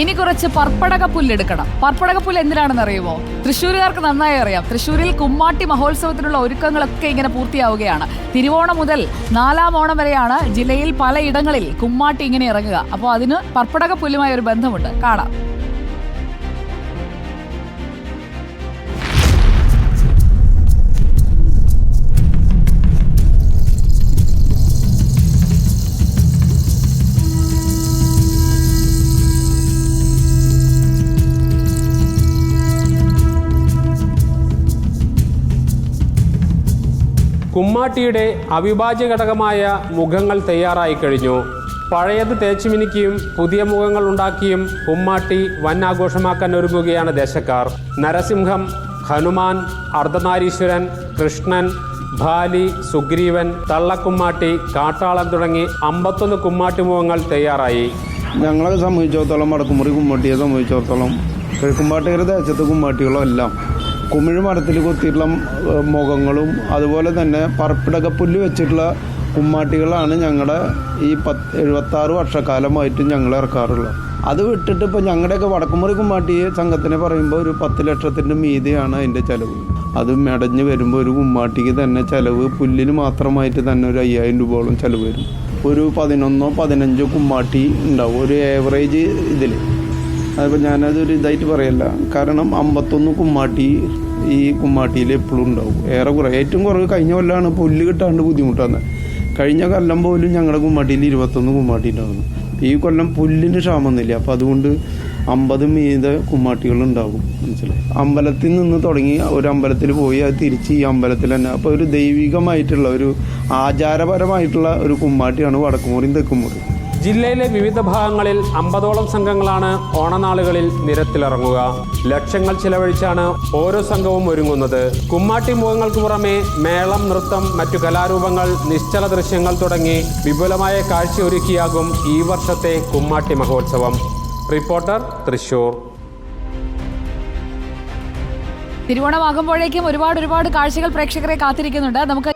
ഇനി കുറച്ച് പർപ്പടകപ്പുല്ലെടുക്കണം. പർപ്പടകപ്പുല്ല് എന്തിനാണെന്ന് അറിയുമോ? തൃശ്ശൂരുകാർക്ക് നന്നായി അറിയാം. തൃശ്ശൂരിൽ കുമ്മാട്ടി മഹോത്സവത്തിനുള്ള ഒരുക്കങ്ങളൊക്കെ ഇങ്ങനെ പൂർത്തിയാവുകയാണ്. തിരുവോണം മുതൽ 4-ാം ഓണം വരെയാണ് ജില്ലയിൽ പലയിടങ്ങളിൽ കുമ്മാട്ടി ഇങ്ങനെ ഇറങ്ങുക. അപ്പോൾ അതിന് പർപ്പടകപ്പുല്ലുമായി ഒരു ബന്ധമുണ്ട്. കാണാം. കുമ്മാട്ടിയുടെ അവിഭാജ്യ ഘടകമായ മുഖങ്ങൾ തയ്യാറായി കഴിഞ്ഞു. പഴയത് തേച്ചുമിനുക്കിയും പുതിയ മുഖങ്ങൾ ഉണ്ടാക്കിയും കുമ്മാട്ടി വൻ ആഘോഷമാക്കാൻ ഒരുങ്ങുകയാണ് ദേശക്കാർ. നരസിംഹം, ഹനുമാൻ, അർദ്ധനാരീശ്വരൻ, കൃഷ്ണൻ, ബാലി, സുഗ്രീവൻ, തള്ളക്കുമ്മാട്ടി, കാട്ടാളൻ തുടങ്ങി 51 കുമ്മാട്ടി മുഖങ്ങൾ തയ്യാറായി. ഞങ്ങളെ സംബന്ധിച്ചിടത്തോളം വടക്കുമുറി കുമ്മാട്ടിയെ സംബന്ധിച്ചിടത്തോളം കിഴക്കുമ്പാട്ടുകര ദേശത്തെ കുമ്മാട്ടികളും എല്ലാം കുമിഴ് മരത്തിൽ കൊത്തിയിട്ടുള്ള മുഖങ്ങളും അതുപോലെ തന്നെ പർപ്പിടകപ്പുല്ല് വെച്ചിട്ടുള്ള കുമ്മാട്ടികളാണ് ഞങ്ങളുടെ ഈ 76 വർഷക്കാലമായിട്ട് ഞങ്ങൾ ഇറക്കാറുള്ളത്. അത് വിട്ടിട്ട് ഇപ്പോൾ ഞങ്ങളുടെയൊക്കെ വടക്കുമുറി കുമ്മാട്ടി സംഘത്തിനെ പറയുമ്പോൾ ഒരു 10 ലക്ഷത്തിൻ്റെ മീതിയാണ് അതിൻ്റെ ചിലവ്. അത് മെടഞ്ഞ് വരുമ്പോൾ ഒരു കുമ്മാട്ടിക്ക് തന്നെ ചിലവ് പുല്ലിന് മാത്രമായിട്ട് തന്നെ ഒരു 5000 രൂപയോളം ചിലവ് വരും. ഒരു 11-15 കുമ്മാട്ടി ഉണ്ടാവും ഒരു ഏവറേജ് ഇതിൽ. അതിപ്പോൾ ഞാനതൊരു ഇതായിട്ട് പറയല്ല, കാരണം 51 കുമ്മാട്ടി ഈ കുമ്മാട്ടിയിൽ എപ്പോഴും ഉണ്ടാവും. ഏറെക്കുറെ ഏറ്റവും കുറവ് കഴിഞ്ഞ കൊല്ലമാണ് പുല്ല് കിട്ടാണ്ട് ബുദ്ധിമുട്ടാണ്. കഴിഞ്ഞ കൊല്ലം പോലും ഞങ്ങളുടെ കുമ്മാട്ടിയിൽ 21 കുമ്മാട്ടി ഉണ്ടാകുന്നു. ഈ കൊല്ലം പുല്ലിന് ക്ഷാമമൊന്നുമില്ല. അപ്പോൾ അതുകൊണ്ട് 50 മീതെ കുമ്മാട്ടികളുണ്ടാകും. മനസ്സിലായി. അമ്പലത്തിൽ നിന്ന് തുടങ്ങി ഒരു അമ്പലത്തിൽ പോയി അത് തിരിച്ച് ഈ അമ്പലത്തിൽ തന്നെ. അപ്പോൾ ഒരു ദൈവികമായിട്ടുള്ള ഒരു ആചാരപരമായിട്ടുള്ള ഒരു കുമ്മാട്ടിയാണ് വടക്കുമുറിയും തെക്കുമുറി. ജില്ലയിലെ വിവിധ ഭാഗങ്ങളിൽ 50ഓളം സംഘങ്ങളാണ് ഓണനാളുകളിൽ നിരത്തിലിറങ്ങുക. ലക്ഷങ്ങൾ ചിലവഴിച്ചാണ് ഓരോ സംഘവും ഒരുങ്ങുന്നത്. കുമ്മാട്ടി മുഖങ്ങൾക്ക് പുറമെ മേളം, നൃത്തം, മറ്റു കലാരൂപങ്ങൾ, നിശ്ചല ദൃശ്യങ്ങൾ തുടങ്ങി വിപുലമായ കാഴ്ചയൊരുക്കിയാകും ഈ വർഷത്തെ കുമ്മാട്ടി മഹോത്സവം. റിപ്പോർട്ടർ, തൃശ്ശൂർ. തിരുവോണമാകുമ്പോഴേക്കും ഒരുപാട് കാഴ്ചകൾ പ്രേക്ഷകരെ കാത്തിരിക്കുന്നുണ്ട്. നമുക്ക്